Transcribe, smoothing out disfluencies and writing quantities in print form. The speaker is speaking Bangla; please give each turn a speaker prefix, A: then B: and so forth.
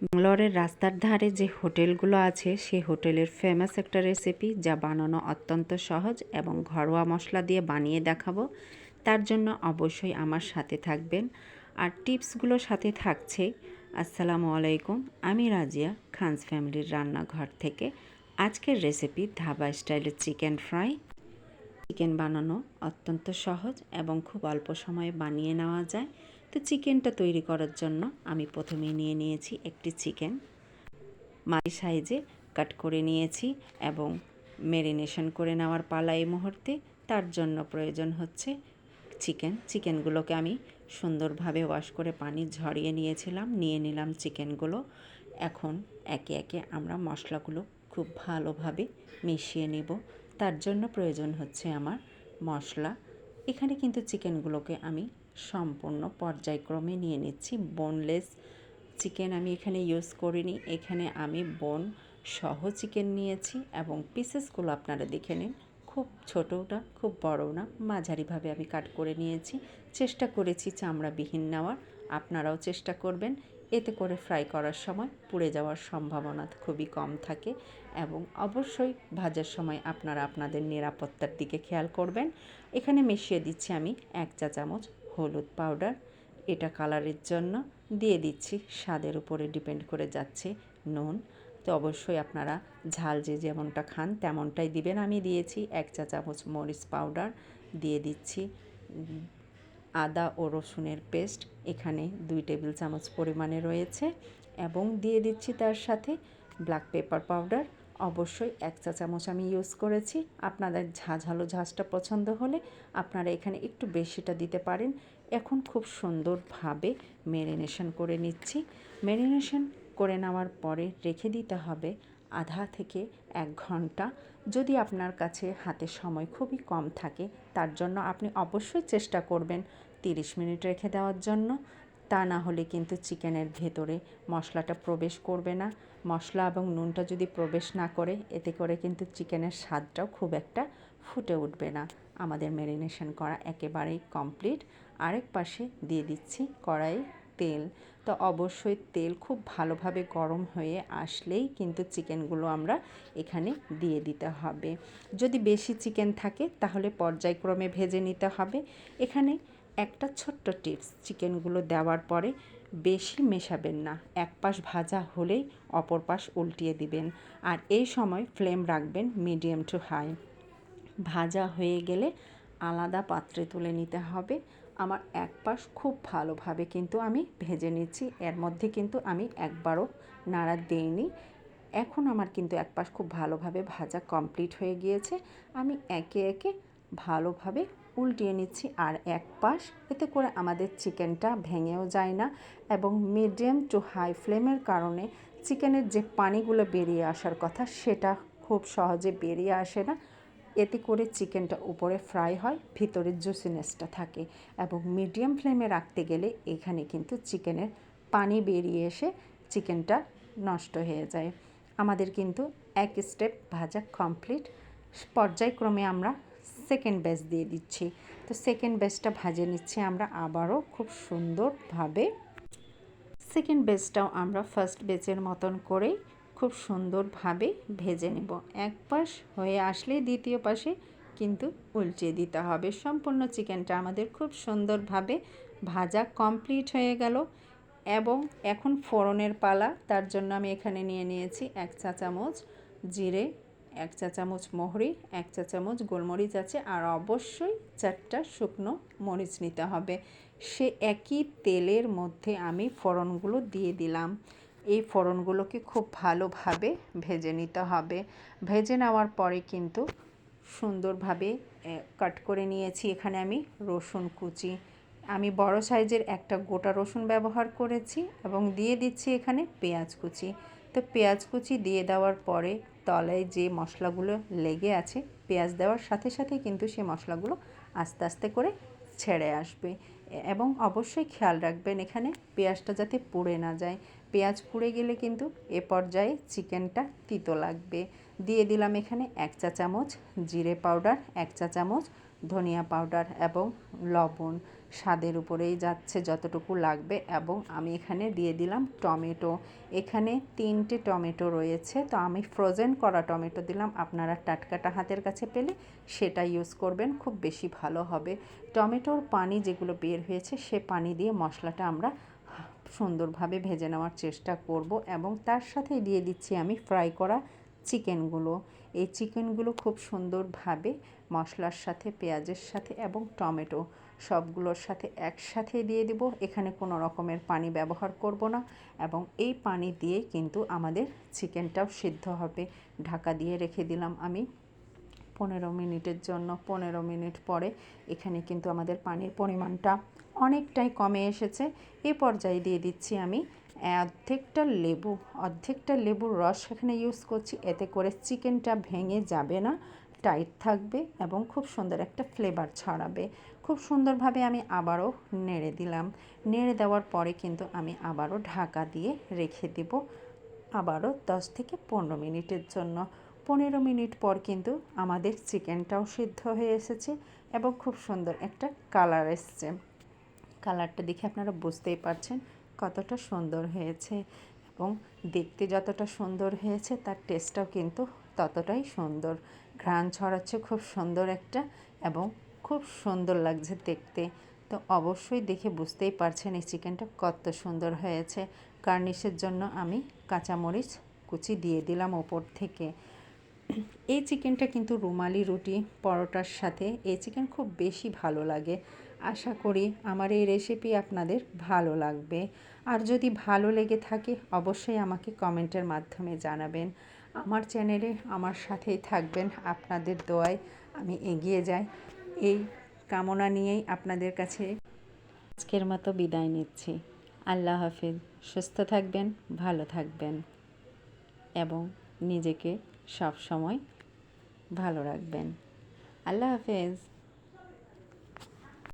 A: ব্যাঙ্গালোরের রাস্তার ধারে যে হোটেলগুলো আছে সেই হোটেলের ফেমাস একটা রেসিপি, যা বানানো অত্যন্ত সহজ এবং ঘরোয়া মশলা দিয়ে বানিয়ে দেখাবো। তার জন্য অবশ্যই আমার সাথে থাকবেন। আর টিপসগুলো সাথে থাকছে। আসসালামু আলাইকুম, আমি রাজিয়া খানস ফ্যামিলির রান্নাঘর থেকে। আজকের রেসিপি ধাবা স্টাইলের চিকেন ফ্রাই। চিকেন বানানো অত্যন্ত সহজ এবং খুব অল্প সময়ে বানিয়ে নেওয়া যায়। তো চিকেনটা তৈরি করার জন্য আমি প্রথমেই নিয়ে নিয়েছি একটি চিকেন, মাঝারি সাইজে কাট করে নিয়েছি এবং ম্যারিনেশন করে নেওয়ার পালা এই মুহূর্তে। তার জন্য প্রয়োজন হচ্ছে চিকেনগুলোকে আমি সুন্দরভাবে ওয়াশ করে পানি ঝরিয়ে নিয়েছিলাম। নিয়ে নিলাম চিকেনগুলো। এখন একে একে আমরা মশলাগুলো খুব ভালোভাবে মিশিয়ে নেব। তার জন্য প্রয়োজন হচ্ছে আমার মশলা। এখানে কিন্তু চিকেনগুলোকে আমি সম্পূর্ণ পর্যায়ক্রমে নিয়ে নিচ্ছি। বোনলেস চিকেন আমি এখানে ইউজ করিনি, এখানে আমি বোন সহ চিকেন নিয়েছি এবং পিসেসগুলো আপনারা দেখে নিন। খুব ছোটো না, খুব বড়ও না, মাঝারিভাবে আমি কাট করে নিয়েছি। চেষ্টা করেছি চামড়াবিহীন নেওয়ার, আপনারাও চেষ্টা করবেন। এতে করে ফ্রাই করার সময় পুড়ে যাওয়ার সম্ভাবনা খুবই কম থাকে এবং অবশ্যই ভাজার সময় আপনারা আপনাদের নিরাপত্তার দিকে খেয়াল করবেন। এখানে মিশিয়ে দিচ্ছি আমি 1 চা চামচ হলুদ পাউডার, এটা কালারের জন্য। দিয়ে দিচ্ছি, স্বাদের উপরে ডিপেন্ড করে যাচ্ছে, নুন। তো অবশ্যই আপনারা ঝাল যে যেমনটা খান তেমনটাই দিবেন। আমি দিয়েছি 1 চা চামচ মরিচ পাউডার, দিয়ে দিচ্ছি আদা ও রসুনের পেস্ট, এখানে 2 টেবিল চামচ পরিমাণে রয়েছে, এবং দিয়ে দিচ্ছি তার সাথে ব্ল্যাক পেপার পাউডার। অবশ্যই 1 চা চামচ আমি ইউজ করেছি। আপনাদের ঝাঁঝালো ঝাঁজটা পছন্দ হলে আপনারা এখানে একটু বেশিটা দিতে পারেন। এখন খুব সুন্দরভাবে ম্যারিনেশন করে নিচ্ছি। ম্যারিনেশন করে নেওয়ার পরে রেখে দিতে হবে আধা থেকে 1 ঘন্টা। যদি আপনার কাছে হাতে সময় খুবই কম থাকে, তার জন্য আপনি অবশ্যই চেষ্টা করবেন 30 মিনিট রেখে দেওয়ার জন্য। তা না হলে কিন্তু চিকেনের ভেতরে মশলাটা প্রবেশ করবে না। মশলা এবং নুনটা যদি প্রবেশ না করে, এতে করে কিন্তু চিকেনের স্বাদটাও খুব একটা ফুটে উঠবে না। আমাদের ম্যারিনেশন করা একেবারেই কমপ্লিট। আরেক পাশে দিয়ে দিচ্ছি কড়াইয়ে তেল। তো অবশ্যই তেল খুব ভালোভাবে গরম হয়ে আসলেই কিন্তু চিকেনগুলো আমরা এখানে দিয়ে দিতে হবে। যদি বেশি চিকেন থাকে তাহলে পর্যায়ক্রমে ভেজে নিতে হবে। এখানে একটা ছোট্ট টিপস, চিকেনগুলো দেওয়ার পরে বেশি মেশাবেন না। এক পাশ ভাজা হলেই অপর পাশ উল্টিয়ে দিবেন। আর এই সময় ফ্লেম রাখবেন মিডিয়াম টু হাই। ভাজা হয়ে গেলে আলাদা পাত্রে তুলে নিতে হবে। আমার এক পাশ খুব ভালোভাবে কিন্তু আমি ভেজে নিচ্ছি, এর মধ্যে কিন্তু আমি একবারও নাড়া দেইনি। এখন আমার কিন্তু এক পাশ খুব ভালোভাবে ভাজা কমপ্লিট হয়ে গিয়েছে। আমি একে একে ভালোভাবে উল্টিয়ে নিচ্ছি আর এক পাশ, এতে করে আমাদের চিকেনটা ভেঙেও যায় না এবং মিডিয়াম টু হাই ফ্লেমের কারণে চিকেনের যে পানিগুলো বেরিয়ে আসার কথা সেটা খুব সহজে বেরিয়ে আসে না। এতে করে চিকেনটা উপরে ফ্রাই হয়, ভিতরে জুসিনেসটা থাকে। এবং মিডিয়াম ফ্লেমে রাখতে গেলে এখানে কিন্তু চিকেনের পানি বেরিয়ে এসে চিকেনটা নষ্ট হয়ে যায়। আমাদের কিন্তু এক স্টেপ ভাজা কমপ্লিট। পর্যায়ক্রমে আমরা সেকেন্ড ব্যাচ দিয়ে দিচ্ছি। তো সেকেন্ড ব্যাচটা ভাজে নিচ্ছি আমরা আবারও খুব সুন্দরভাবে। সেকেন্ড ব্যাচটাও আমরা ফার্স্ট ব্যাচের মতন করেই খুব সুন্দরভাবে ভেজে নেব। এক পাশ হয়ে আসলে দ্বিতীয় পাশে কিন্তু উল্টিয়ে দিতে হবে। সম্পূর্ণ চিকেনটা আমাদের খুব সুন্দরভাবে ভাজা কমপ্লিট হয়ে গেল এবং এখন ফোড়নের পালা। তার জন্য আমি এখানে নিয়ে নিয়েছি 1 চা চামচ জিরে, 1 চা চামচ মহরি, 1 চা চামচ গোলমরিচ আছে, আর অবশ্যই 4টা শুকনো মরিচ নিতে হবে। সে একই তেলের মধ্যে আমি ফোড়নগুলো দিয়ে দিলাম। এই ফোড়নগুলোকে খুব ভালোভাবে ভেজে নিতে হবে। ভেজে নেওয়ার পরে কিন্তু সুন্দরভাবে কাট করে নিয়েছি এখানে আমি রসুন কুচি। আমি বড় সাইজের একটা গোটা রসুন ব্যবহার করেছি এবং দিয়ে দিচ্ছি এখানে পেঁয়াজ কুচি। তো পেঁয়াজ কুচি দিয়ে দেওয়ার পরে তলায় যে মশলাগুলো লেগে আছে, পেঁয়াজ দেওয়ার সাথে সাথে কিন্তু সেই মশলাগুলো আস্তে আস্তে করে ছেড়ে আসবে। এবং অবশ্যই খেয়াল রাখবেন এখানে পেঁয়াজটা যাতে পুড়ে না যায়। পেঁয়াজ পুড়ে গেলে কিন্তু এ পর্যায়ে চিকেনটা তিতো লাগবে। দিয়ে দিলাম এখানে 1 চা চামচ জিরে পাউডার, 1 চা চামচ ধনিয়া পাউডার এবং লবণ। স্বাদের উপরেই যাচ্ছে যতটুকু লাগবে। এবং আমি এখানে দিয়ে দিলাম টমেটো। এখানে 3টে টমেটো রয়েছে, তো আমি ফ্রোজেন করা টমেটো দিলাম। আপনারা টাটকাটা হাতের কাছে পেলে সেটা ইউজ করবেন, খুব বেশি ভালো হবে। টমেটোর পানি যেগুলো বের হয়েছে সে পানি দিয়ে মশলাটা আমরা সুন্দরভাবে ভেজে নেওয়ার চেষ্টা করব। এবং তার সাথে দিয়ে দিচ্ছি আমি ফ্রাই করা চিকেনগুলো। এই চিকেনগুলো খুব সুন্দরভাবে মশলার সাথে, পেঁয়াজের সাথে এবং টমেটো সবগুলোর সাথে একসাথে দিয়ে দিব। এখানে কোনো রকমের পানি ব্যবহার করব না, এবং এই পানি দিয়ে কিন্তু আমাদের চিকেনটাও সিদ্ধ হবে। ঢাকা দিয়ে রেখে দিলাম আমি 15 মিনিটের জন্য। 15 মিনিট পরে এখানে কিন্তু আমাদের পানির পরিমাণটা অনেকটাই কমে এসেছে। এই পর্যায়ে দিয়ে দিচ্ছি আমি অর্ধেকটা লেবুর রস এখানে ইউজ করছি। এতে করে চিকেনটা ভেঙে যাবে না, টাইট থাকবে এবং খুব সুন্দর একটা ফ্লেভার ছড়াবে। খুব সুন্দরভাবে আমি আবারও নেড়ে দিলাম। নেড়ে দেওয়ার পরে কিন্তু আমি আবারও ঢাকা দিয়ে রেখে দেব আবারও 10 থেকে 15 মিনিটের জন্য। 15 মিনিট পর কিন্তু আমাদের চিকেনটাও সিদ্ধ হয়ে এসেছে এবং খুব সুন্দর একটা কালার এসছে। কালারটা দেখে আপনারা বুঝতেই পারছেন কতটা সুন্দর হয়েছে, এবং দেখতে যতটা সুন্দর হয়েছে তার টেস্টটাও কিন্তু ততটাই সুন্দর। ঘ্রাণ ছড়াচ্ছে খুব সুন্দর একটা, এবং খুব সুন্দর লাগছে দেখতে। তো অবশ্যই দেখে বুঝতেই পারছেন এই চিকেনটা কত সুন্দর হয়েছে। গার্নিশের জন্য আমি কাঁচামরিচ কুচি দিয়ে দিলাম ওপর থেকে। এই চিকেনটা কিন্তু রুমালি রুটি, পরোটার সাথে এই চিকেন খুব বেশি ভালো লাগে। আশা করি আমার এই রেসিপি আপনাদের ভালো লাগবে। আর যদি ভালো লেগে থাকে অবশ্যই আমাকে কমেন্টের মাধ্যমে জানাবেন। আমার চ্যানেলে আমার সাথেই থাকবেন। আপনাদের দোয়ায় আমি এগিয়ে যাই, এই কামনা নিয়েই আপনাদের কাছে আজকের মতো বিদায় নিচ্ছি। আল্লাহ হাফিজ। সুস্থ থাকবেন, ভালো থাকবেন এবং নিজেকে সব সময় ভালো রাখবেন। আল্লাহ হাফেজ।